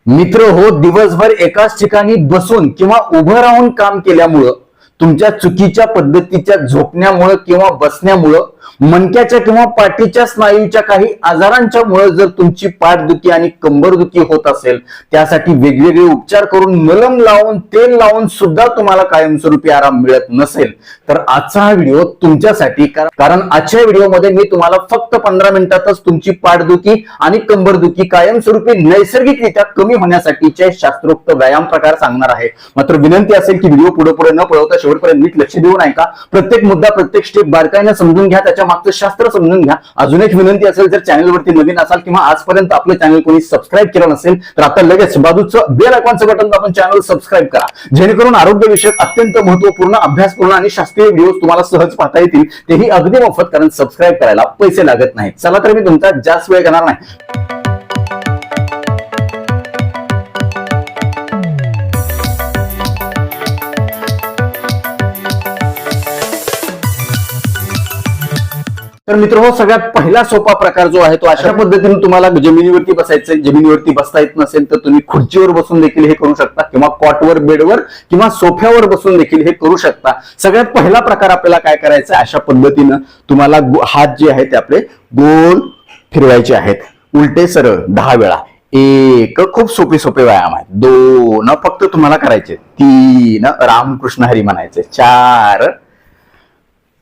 मित्र हो, दिवसभर एकाच ठिकाणी बसून किंवा उभं राहून काम केल्यामुळं, तुमच्या चुकीच्या पद्धतीच्या झोपण्यामुळं किंवा बसण्यामुळं, मणक्याच्या किंवा पाठीच्या स्नायूच्या काही आजारांच्या मुळे जर तुमची पाठदुखी आणि कंबरदुखी होत असेल, त्यासाठी वेगवेगळे उपचार करून मलम लावून तेल लावून सुद्धा तुम्हाला कायमस्वरूपी आराम मिळत नसेल, तर आजचा हा व्हिडिओ तुमच्यासाठी. कारण आजच्या व्हिडिओमध्ये मी तुम्हाला फक्त 15 मिनिटातच तुमची पाठदुखी आणि कंबरदुखी कायमस्वरूपी नैसर्गिकरित्या कमी होण्यासाठीचे शास्त्रोक्त व्यायाम प्रकार सांगणार आहे. मात्र विनंती असेल की व्हिडिओ पुढे न पळवता शेवटपर्यंत नीट लक्ष देऊन ऐका. प्रत्येक मुद्दा, प्रत्येक स्टेप बारकाईने समजून घ्या, त्याच्या मागचं शास्त्र समजून घ्या. अजून एक विनंती असेल, जर चॅनलवरती नवीन असाल किंवा आजपर्यंत आपलं चॅनल कोणी सबस्क्राईब केलं नसेल, तर आता लगेच बाजूचं बेल आयकॉनचं बटन दाबून चॅनल सबस्क्राईब करा, जेणेकरून आरोग्य विषयक अत्यंत महत्वपूर्ण, अभ्यासपूर्ण आणि शास्त्रीय व्हिडिओ तुम्हाला सहज पाहता येतील, तेही अगदी मोफत. कारण सबस्क्राईब करायला पैसे लागत नाहीत. चला तर मी तुमचा जास्त वेळ घेणार नाही. तर मित्रांनो, सगळ्यात पहिला सोपा प्रकार जो आहे तो अशा पद्धतीने तुम्हाला जमिनीवरती बसायचं. जमिनीवरती बसता येत नसेल तर तुम्ही खुर्चीवर बसून देखील हे करू शकता, किंवा कॉटवर, बेडवर किंवा सोफ्यावर बसून देखील हे करू शकता. सगळ्यात पहिला प्रकार आपल्याला काय करायचं, अशा पद्धतीनं तुम्हाला हात जे आहेत ते आपले गोल फिरवायचे आहेत, उलटे सरळ 10 वेळा. एक, खूप सोपे व्यायाम आहेत. 2 फक्त तुम्हाला करायचे. 3 रामकृष्ण हरी म्हणायचे. 4,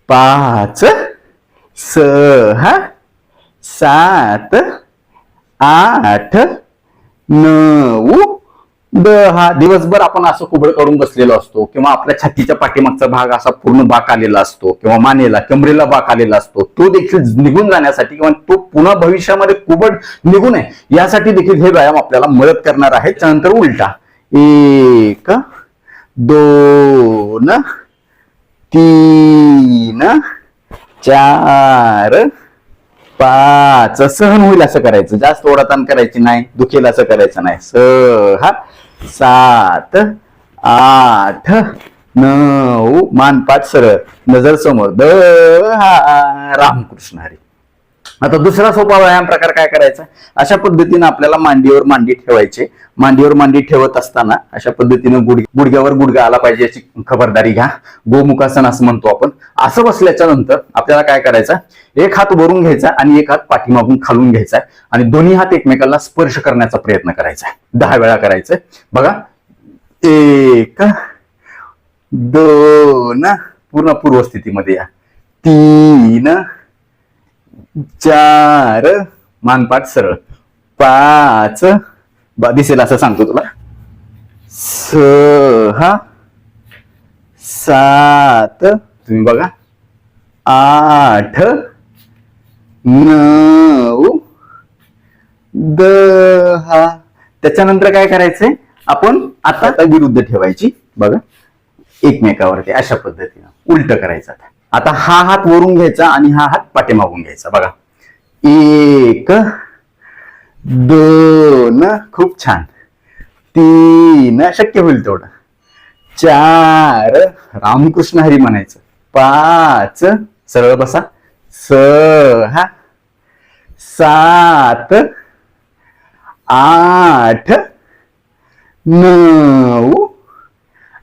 5, 6, 7, 8, 9, 10. दिवसभर आपण असं कुबड करून बसलेलो असतो, किंवा आपल्या छातीच्या पाठीमागचा भाग असा पूर्ण बाक आलेला असतो, किंवा मानेला, कमरेला बाक आलेला असतो. तो देखील निघून जाण्यासाठी किंवा तो पुन्हा भविष्यामध्ये कुबड निघू नये यासाठी देखील हे व्यायाम आपल्याला मदत करणार आहे. त्यानंतर उलटा. 1, 2, 3, 4, 5. सहन होईल असं करायचं, जास्त ओढाताण करायची नाही, दुखेल असं करायचं नाही. 6, 7, 8, 9, मानपाठ सरळ, नजर समोर. 10, रामकृष्ण हरी. आता दुसरा सोपा व्यायाम प्रकार काय करायचा, अशा पद्धतीने आपल्याला मांडीवर मांडी ठेवायचे. मांडीवर मांडी ठेवत असताना अशा पद्धतीने गुडघ्यावर गुडघा आला पाहिजे याची खबरदारी घ्या. गोमुखासन असं म्हणतो आपण. असं बसल्याच्या नंतर आपल्याला काय करायचं, एक हात वरून घ्यायचा आणि एक हात पाठीमागून खालून घ्यायचा आणि दोन्ही हात एकमेकाला स्पर्श करण्याचा प्रयत्न करायचा. 10 वेळा करायचं. बघा, 1, 2, पूर्ण पूर्वस्थितीमध्ये या. 3, 4, मानपाठ सरळ. 5, दिसेल असं सांगतो तुला. 6, 7, तुम्ही बघा. 8, 9, 10. त्याच्यानंतर काय करायचंय, आपण आता विरुद्ध ठेवायची. बघा, एकमेकावरती अशा पद्धतीनं उलट करायचं. आता हा हात वरून घ्यायचा आणि हा हात पाठीमागून घ्यायचा. बघा, 1, 2, खूप छान. 3, शक्य होईल तेवढं. 4, रामकृष्ण हरी म्हणायचं. 5, सरळ बसा. 6, 7, 8, 9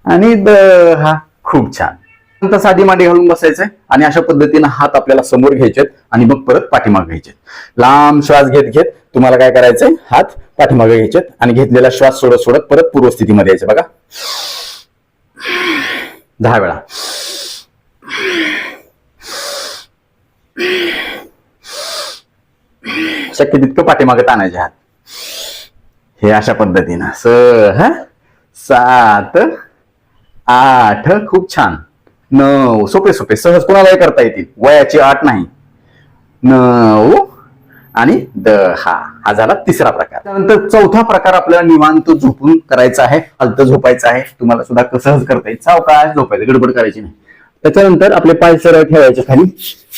आणि 10. खूप छान. नंतर साधी मांडी घालून बसायचंय आणि अशा पद्धतीने हात आपल्याला समोर घ्यायचे आणि मग परत पाठीमागे घ्यायचे. लांब श्वास घेत घेत तुम्हाला काय करायचंय, हात पाठीमागे घ्यायचे आणि घेतलेला श्वास सोडत सोडत परत पूर्वस्थितीमध्ये यायचं. बघा, 10 वेळा. शक्य तितकं पाठीमागे ताणायचे हात. हे अशा पद्धतीनं. 6, 7, 8, खूप छान. 9, सोपे सहज कोणालाही करता येतील, वयाची अट नाही. 9 आणि 10. हा झाला तिसरा प्रकार. त्यानंतर चौथा प्रकार आपल्याला निवांत झोपून करायचा आहे. हलतं झोपायचं आहे. तुम्हाला सुद्धा सहज करता येईल. सावकाश झोपायचं, गडबड करायची नाही. त्याच्यानंतर आपले पाय सरळ ठेवायचे खाली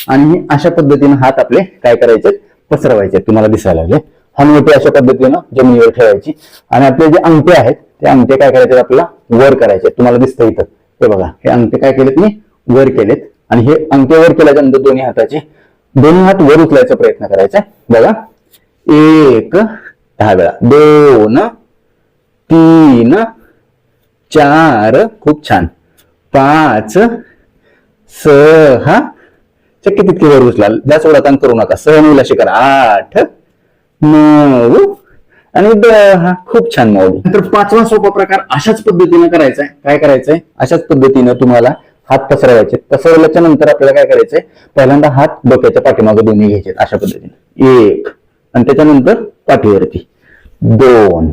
आणि अशा पद्धतीने हात आपले काय करायचे, पसरवायचे. तुम्हाला दिसायला लागले. हनुवटी अशा पद्धतीनं जमिनीवर ठेवायची आणि आपले जे अंगठे आहेत ते अंगठे काय करायचे, आपल्याला वर करायचे. तुम्हाला दिसतं इथं, हे बघा, हे अंगठे काय केलेत मी, वर केलेत. आणि हे अंगठे वर केल्याच्यानंतर दोन्ही हात वर उचलायचा प्रयत्न करायचा. बघा, 1, 10 वेळा. 2, 3 4 खूप छान 5 6 शक्य तितके वर उचलाल, जास्त ओढाताण करू नका, सहन होईल अशी करा, 8 9 आणि 10 खूप छान माऊली. नंतर 5वा सोपा प्रकार अशाच पद्धतीने करायचा आहे. काय करायचंय, अशाच पद्धतीनं तुम्हाला हात पसरवायचे. पसरवल्याच्या नंतर आपल्याला काय करायचंय, पहिल्यांदा हात डोक्याच्या पाठीमागे दोन्ही घ्यायचे अशा पद्धतीने, 1 आणि त्याच्यानंतर पाठीवरती, 2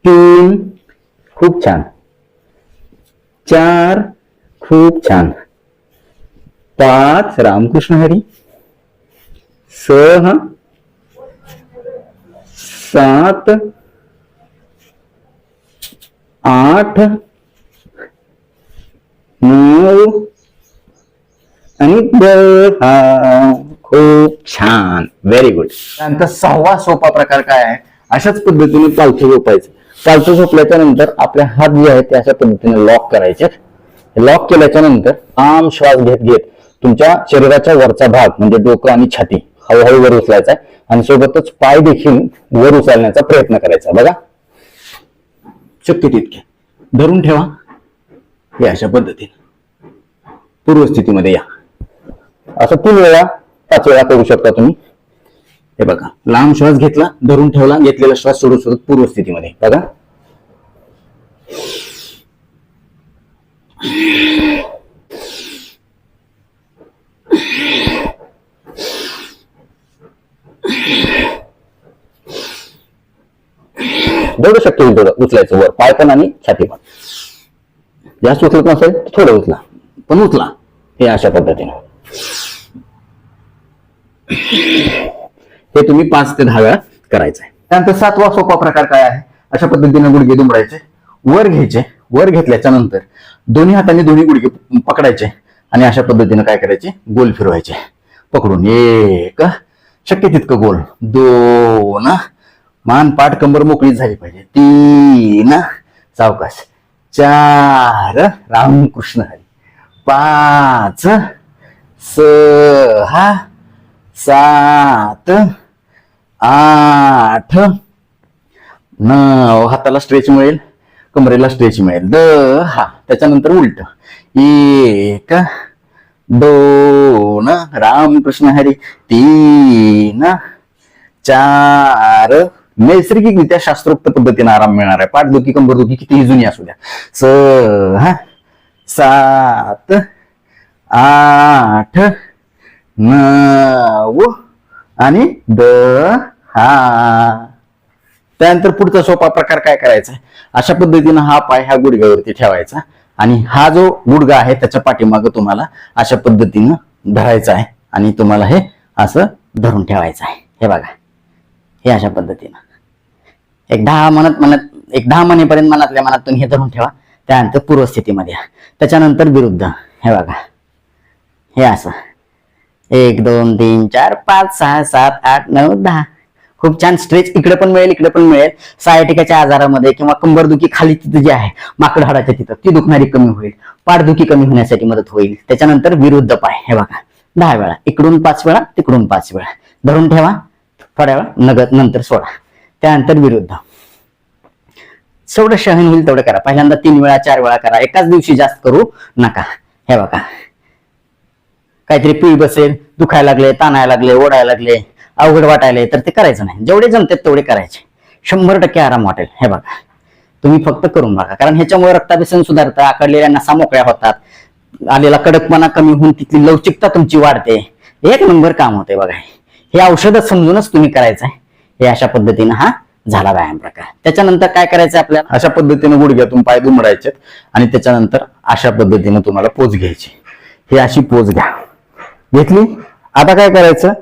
3 खूप छान, 4 खूप छान, 5 रामकृष्ण हरी, 6 7 8 9 आणि 10 खूप छान, व्हेरी गुड. त्यानंतर 6वा सोपा प्रकार काय आहे, अशाच पद्धतीने पालथं झोपायचं. पालथं झोपल्याच्या नंतर आपले हात जे आहेत ते अशा पद्धतीने लॉक करायचे. लॉक केल्याच्या नंतर आम श्वास घेत घेत तुमच्या शरीराच्या वरचा भाग म्हणजे डोकं आणि छाती हळूहळू वर उचलायचा आहे आणि सोबतच पाय देखील वर उचलण्याचा प्रयत्न करायचा. बघा, शक्य तितके धरून ठेवा. हे अशा पद्धतीने पूर्वस्थितीमध्ये या. असं 3 वेळा 5 वेळा करू शकता तुम्ही. हे बघा, लांब श्वास घेतला, धरून ठेवला, घेतलेला श्वास सोडत सोडत पूर्वस्थितीमध्ये. बघा, जेवढं शक्य होईल तेवढं उचलायचं वर, पाय पण आणि छाती पण. जास्त उचलत नसेल थोडं उचला, पण उचला. हे अशा पद्धतीने हे तुम्ही 5 ते 10 वेळा करायचं आहे. त्यानंतर 7वा सोपा प्रकार काय आहे, अशा पद्धतीने गुडघे दुमडायचे, वर घ्यायचे. वर घेतल्याच्या नंतर दोन्ही हाताने दोन्ही गुडघे पकडायचे आणि अशा पद्धतीने काय करायचे, गोल फिरवायचे पकडून. 1 शक्य तितकं गोल, 2 मान पाठ कंबर मोकळी झाली पाहिजे, 3 सावकाश, 4 रामकृष्ण हरी, 5 6 7 8 9 हाताला स्ट्रेच मिळेल, कमरेला स्ट्रेच मिळेल, 10 त्याच्यानंतर उलट, 1 2 रामकृष्ण हरी, 3 4 नैसर्गिकरित्या शास्त्रोक्त पद्धतीने आराम मिळणार आहे. पाठदुखी कंबरदुखी कितीही जुनी असू द्या, 6 7 8 9 आणि 10. त्यानंतर पुढचा सोपा प्रकार काय करायचा, अशा पद्धतीनं हा पाय ह्या गुडघ्यावरती ठेवायचा आणि हा जो गुडघा आहे त्याच्या पाठीमागे तुम्हाला अशा पद्धतीनं धरायचा आहे आणि तुम्हाला हे असं धरून ठेवायचं आहे. हे बघा, हे अशा पद्धतीनं एक 10 म्हणेपर्यंत मनातल्या मनातून हे धरून ठेवा. त्यानंतर पूर्वस्थितीमध्ये या. त्याच्यानंतर विरुद्ध. हे बघा, हे असं 1 2 3 4 5 6 7 8 9 10. खूप छान स्ट्रेच इकडे पण मिळेल, इकडे पण मिळेल. सायटिकाच्या आजारामध्ये किंवा कंबरदुखी खाली तिथे जे आहे माकड हाडाच्या तिथं ती दुखणारी कमी होईल, पाठदुखी कमी होण्यासाठी मदत होईल. त्याच्यानंतर विरुद्ध पाय. हे बघा, 10 वेळा, इकडून 5 वेळा, तिकडून 5 वेळा धरून ठेवा. थोड्या वेळा नंतर सोडा. त्यानंतर विरुद्ध. जेवढं सहन होईल तेवढं करा. पहिल्यांदा 3 वेळा 4 वेळा करा, एकाच दिवशी जास्त करू नका. हे बघा, काहीतरी पिळी बसेल, दुखायला लागले, ताणायला लागले, ओढायला लागले, अवघड वाटायला तर ते करायचं नाही. जेवढे जमतात तेवढे करायचे. 100% आराम वाटेल. हे बघा, तुम्ही फक्त करून बघा, कारण ह्याच्यामुळे रक्ताभिसरण सुधारतं, आकडलेल्या नसा मोकळ्या होतात, आलेला कडकपणा कमी होऊन तिथली लवचिकता तुमची वाढते. 1 नंबर काम होते. बघा, हे औषध समजूनच तुम्ही करायचं आहे. हे अशा पद्धतीनं हा झाला व्यायाम प्रकार. त्याच्यानंतर काय करायचं आपल्याला, अशा पद्धतीने गुडघ्यातून पाय दुमडायचे आणि त्याच्यानंतर अशा पद्धतीने तुम्हाला पोज घ्यायची. ही अशी पोज घ्या. घेतली. आता काय करायचं,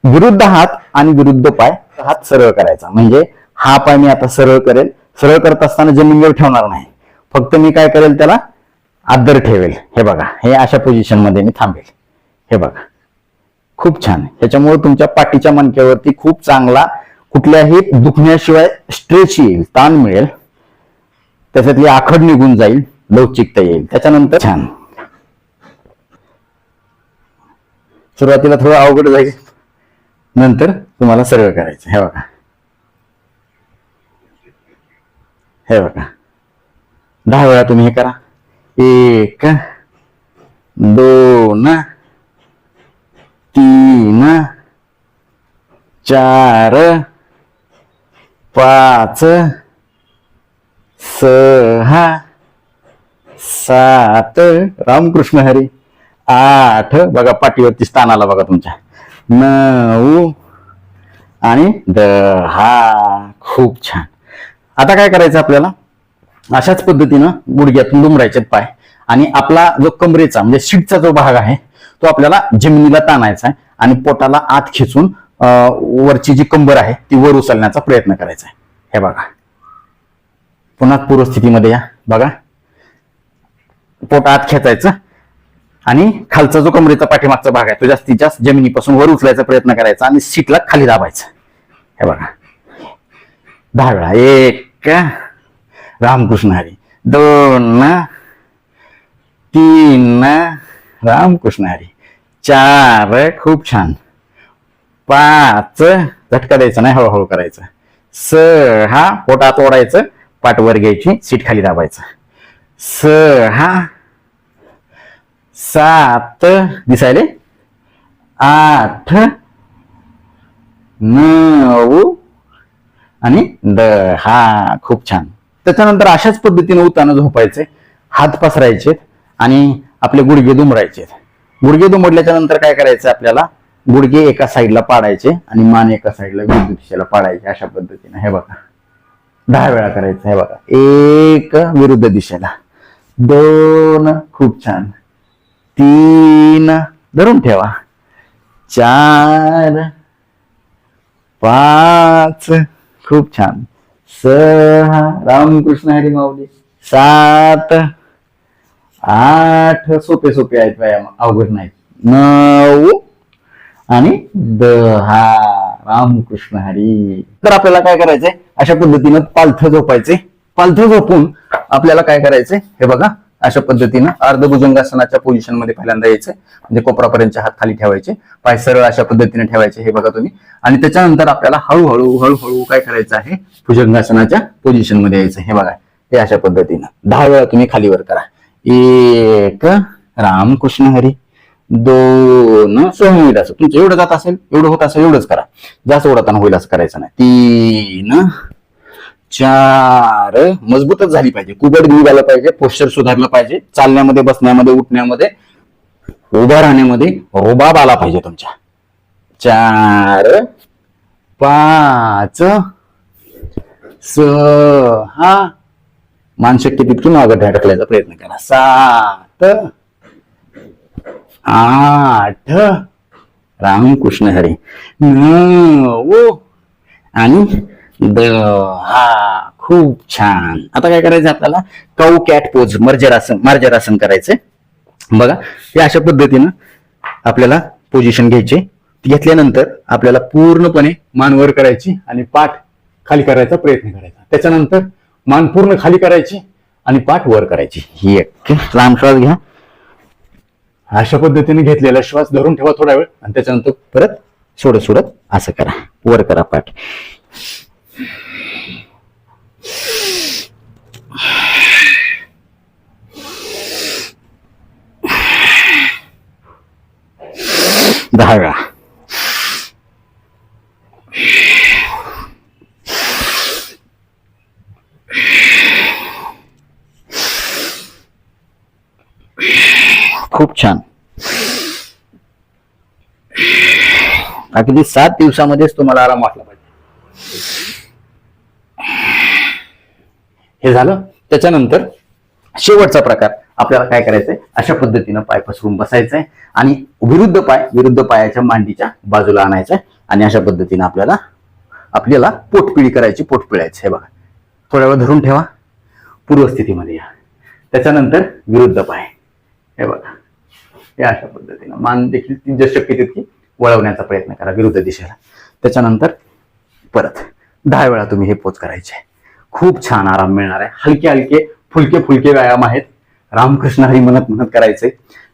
विरुद्ध हात आणि विरुद्ध पाय, हात सरळ करायचा. म्हणजे हा पाय मी आता सरळ करेल. सरळ करत असताना जमिनीवर ठेवणार नाही, फक्त मी काय करेल त्याला आदर ठेवेल. हे बघा, हे अशा पोझिशन मध्ये मी थांबेल. हे बघा, खूप छान. ह्याच्यामुळे तुमच्या पाठीच्या मणक्यावरती खूप चांगला कुठल्याही दुखण्याशिवाय स्ट्रेच येईल, ताण मिळेल, त्याच्यातली आखड निघून जाईल, लवचिकता येईल. त्याच्यानंतर छान. सुरुवातीला थोडं अवघड जाईल, नंतर तुम्हाला सरळ करायचं. हे बघा, हे बघा 10 वेळा तुम्ही हे करा. 1 2 3 4 5 6 7 रामकृष्ण हरी 8 बघा पाठीवरती स्थान आला बघा तुमच्या 9 आणि 10. खूप छान. आता काय करायचं आपल्याला अशाच पद्धतीनं गुडघ्यातून दुमडायचे पाय आणि आपला जो कमरेचा म्हणजे शीटचा जो भाग आहे तो आपल्याला जमिनीला ताणायचा आहे आणि पोटाला आत खेचून वरची जी कंबर आहे ती वर उचलण्याचा प्रयत्न करायचा आहे. हे बघा पुन्हा पूर्वस्थितीमध्ये या. बघा पोट आत खेचायचं आणि खालचा जो कमरेचा पाठीमागचा भाग आहे तो जास्तीत जास्त जमिनीपासून वर उचलायचा प्रयत्न करायचा आणि सीटला खाली दाबायचं. हे बघा 10 वेळा. 1 रामकृष्ण हरी 2 3 रामकृष्ण हरी 4 खूप छान 5 झटका द्यायचा नाही हळूहळू करायचं 6 पोटात ओढायचं पाठ वर घ्यायची सीट खाली दाबायचं 6 7 दिसायले 8 9 आणि 10. खूप छान. त्याच्यानंतर अशाच पद्धतीने उताना झोपायचे हात पसरायचे आणि आपले गुडघे दुमडायचे. गुडघे दुमडल्याच्या नंतर काय करायचं आपल्याला गुडघे एका साईडला पाडायचे आणि मान एका साईडला विरुद्ध दिशेला पाडायचे अशा पद्धतीने. हे बघा 10 वेळा करायचं. हे बघा 1 विरुद्ध दिशेला 2 खूप छान 3 धरून ठेवा 4 5 खूप छान 6 रामकृष्ण हरी माऊली 7 8 सोपे सोपे आहेत व्यायाम अवघड नाहीत 9 आणि 10 रामकृष्ण हरी. तर आपल्याला काय करायचंय अशा पद्धतीनं पालथं झोपायचे. पालथं झोपून आपल्याला काय करायचंय हे बघा अशा पद्धतीनं अर्धभुजंगासनाच्या पोझिशन मध्ये पहिल्यांदा यायचं म्हणजे कोपरापर्यंत हात खाली ठेवायचे पाय सरळ अशा पद्धतीने ठेवायचे. हे बघा तुम्ही आणि त्याच्यानंतर आपल्याला हळूहळू हळूहळू काय करायचं आहे भुजंगासनाच्या पोझिशन मध्ये यायचं. हे बघा हे अशा पद्धतीनं 10 वेळा तुम्ही खालीवर करा. 1 रामकृष्ण हरी 2 सहन होईल असं तुमचं एवढं जात असेल एवढं होत असेल एवढंच करा जास्त ओढताना होईल असं करायचं नाही. 3 4 मजबूतच झाली पाहिजे कुबड निघालं पाहिजे पोश्चर सुधारलं पाहिजे चालण्यामध्ये बसण्यामध्ये उठण्यामध्ये उभा राहण्यामध्ये रुबाब आला पाहिजे तुमच्या. 4 5 6 मानशक्ती तितकी मागं ढकलायचा प्रयत्न करा. 7 8 रामकृष्ण हरी 9 आणि 10. खूप छान. आता काय करायचं आपल्याला काऊ कॅट पोज मार्जरासन करायचंय. बघा हे अशा पद्धतीनं आपल्याला पोझिशन घ्यायची. घेतल्यानंतर आपल्याला पूर्णपणे मान वर करायची आणि पाठ खाली करायचा प्रयत्न करायचा. त्याच्यानंतर मान पूर्ण खाली करायची आणि पाठ वर करायची. ही एक लांब श्वास घ्या. अशा पद्धतीने घेतलेला श्वास धरून ठेवा थोडा वेळ आणि त्याच्यानंतर परत सोडत सोडत असं करा वर करा पाठ. दहा वेळा. खूप छान. अगदी 7 दिवसामध्येच तुम्हाला आराम वाटला पाहिजे. हे झालं. त्याच्यानंतर शेवटचा प्रकार आपल्याला काय करायचंय अशा पद्धतीनं पाय पसरून बसायचंय आणि विरुद्ध पायाच्या मांडीच्या बाजूला आणायचंय आणि अशा पद्धतीनं आपल्याला पोटपिळी करायची. पोट पिळायचं. हे बघा थोड्या वेळ धरून ठेवा पूर्व स्थितीमध्ये या. त्याच्यानंतर विरुद्ध पाय. हे बघा हे अशा पद्धतीनं मान देखील ती शक्य तितकी वळवण्याचा प्रयत्न करा विरुद्ध दिशेला. त्याच्यानंतर परत 10 वेळा तुम्ही हे पोच करायचे. खूप छान आराम मिळणार आहे. हलके फुलके व्यायाम आहेत. रामकृष्ण हरी म्हणत करायचे.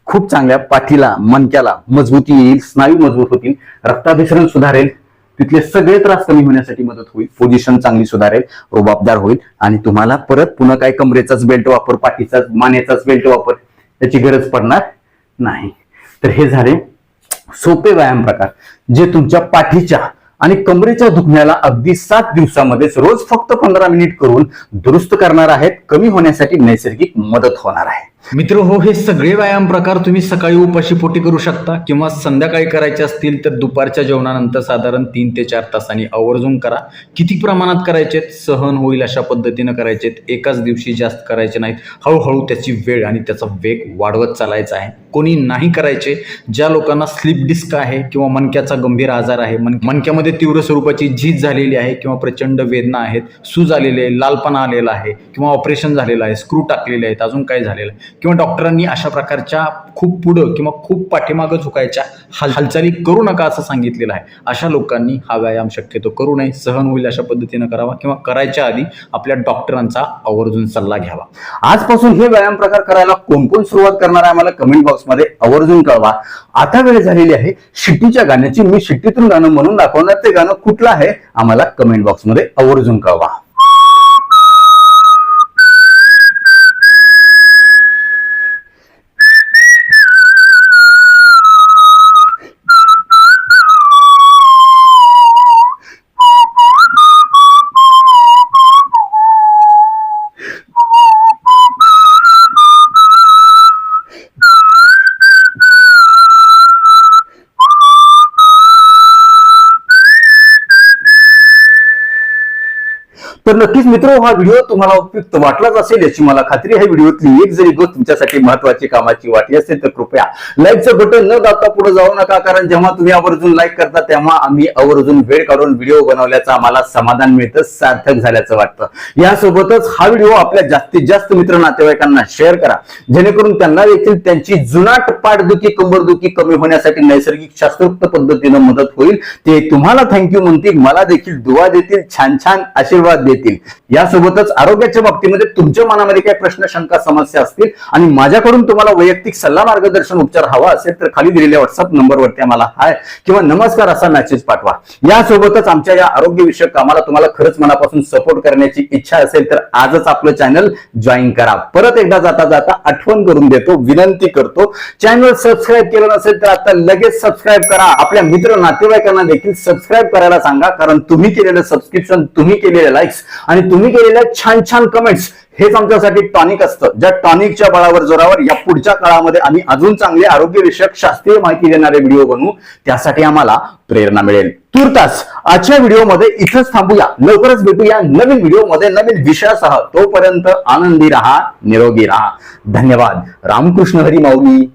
खूप चांगल्या पाठीला मणक्याला मजबूती येईल स्नायू मजबूत होतील रक्ताभिसरण सुधारेल तिथले सगळे त्रास कमी होण्यासाठी मदत होईल. पोझिशन चांगली सुधारेल, रुबाबदार होईल आणि तुम्हाला परत पुन्हा काय कमरेचाच बेल्ट वापर, पाठीचाच, मानेचाच बेल्ट वापर त्याची गरज पडणार नाही. तर हे झाले सोपे व्यायाम प्रकार जे तुमच्या पाठीच्या आणि कमरेच्या दुखण्याला अगदी 7 दिवसामध्येच रोज फक्त 15 मिनिट करून दुरुस्त करणार आहेत, कमी होण्यासाठी नैसर्गिक मदत होणार आहे. मित्र हो, हे सगळे व्यायाम प्रकार तुम्ही सकाळी उपाशी पोटी करू शकता किंवा संध्याकाळी करायचे असतील तर दुपारच्या जेवणानंतर साधारण 3 ते 4 तासांनी आवर्जून करा. किती प्रमाणात करायचेत, सहन होईल अशा पद्धतीनं करायचेत. एकाच दिवशी जास्त करायचे नाहीत. हळूहळू त्याची वेळ आणि त्याचा वेग वाढवत चालायचा आहे. कोणी नाही करायचे. ज्या लोकांना स्लिप डिस्क आहे किंवा मणक्याचा गंभीर आजार आहे, मणक्यामध्ये तीव्र स्वरूपाची झीज झालेली आहे किंवा प्रचंड वेदना आहेत, सूज आलेली आहे, लालपणा आलेला आहे किंवा ऑपरेशन झालेलं आहे, स्क्रू टाकलेले आहेत, अजून काय झालेलं आहे किंवा डॉक्टरांनी अशा प्रकारच्या खूप पुढं किंवा खूप पाठीमागं झुकायच्या हालचाली करू नका असं सांगितलेलं आहे, अशा लोकांनी हा व्यायाम शक्यतो करू नये. सहन होईल अशा पद्धतीनं करावा किंवा करायच्या आधी आपल्या डॉक्टरांचा आवर्जून सल्ला घ्यावा. आजपासून हे व्यायाम प्रकार करायला कोण कोण सुरुवात करणार आहे मला कमेंट बॉक्समध्ये आवर्जून कळवा. आता वेळ झालेली आहे शिट्टीच्या गाण्याची. मी शिट्टीतून गाणं म्हणून दाखवणार, ते गाणं कुठलं आहे आम्हाला कमेंट बॉक्समध्ये आवर्जून कळवा. तर नक्कीच मित्र, हा व्हिडिओ तुम्हाला उपयुक्त वाटलाच असेल याची मला खात्री आहे. व्हिडिओतली एक जरी गोष्ट तुमच्यासाठी महत्वाची कामाची वाटली असेल तर कृपया लाईकचं बटन न दाबता पुढे जाऊ नका, कारण जेव्हा तुम्ही आवर्जून लाईक करता तेव्हा आम्ही आवर्जून वेळ काढून व्हिडिओ बनवल्याचं आम्हाला समाधान मिळतं, सार्थक झाल्याचं वाटतं. यासोबतच हा व्हिडिओ आपल्या जास्तीत जास्त मित्र नातेवाईकांना शेअर करा, जेणेकरून त्यांना देखील त्यांची जुनाट पाठदुखी, कंबरदुखी कमी होण्यासाठी नैसर्गिक शास्त्रोक्त पद्धतीनं मदत होईल. ते तुम्हाला थँक्यू म्हणतील, मला देखील दुआ देतील, छान छान आशीर्वाद देतील. यासोबतच आरोग्याच्या बाबतीमध्ये तुमच्या मनामध्ये काही प्रश्न, शंका, समस्या असतील आणि माझ्याकडून तुम्हाला वैयक्तिक सल्ला, मार्गदर्शन, उपचार हवा असेल तर खाली दिलेल्या व्हॉट्सअप नंबरवरती आम्हाला हाय किंवा नमस्कार असा मेसेज पाठवा. यासोबतच आमच्या या आरोग्यविषयक कामाला तुम्हाला खरंच मनापासून सपोर्ट करण्याची इच्छा असेल तर आजच आपलं चॅनल जॉईन करा. परत एकदा जाता जाता आठवण करून देतो, विनंती करतो, चॅनल सबस्क्राईब केलं नसेल तर आता लगेच सबस्क्राईब करा. आपल्या मित्र नातेवाईकांना देखील सबस्क्राईब करायला सांगा, कारण तुम्ही केलेलं सबस्क्रिप्शन, तुम्ही केलेले लाईक्स आणि तुम्ही केलेल्या छान छान कमेंट्स हेच आमच्यासाठी टॉनिक असतं. ज्या टॉनिकच्या बळावर, जोरावर या पुढच्या काळामध्ये आम्ही अजून चांगले आरोग्यविषयक शास्त्रीय माहिती देणारे व्हिडिओ बनवू, त्यासाठी आम्हाला प्रेरणा मिळेल. तुर्तास आजच्या व्हिडिओमध्ये इथंच थांबूया. लवकरच भेटूया नवीन व्हिडिओमध्ये नवीन विषयासह. तोपर्यंत आनंदी राहा, निरोगी राहा. धन्यवाद. रामकृष्ण हरी माऊली.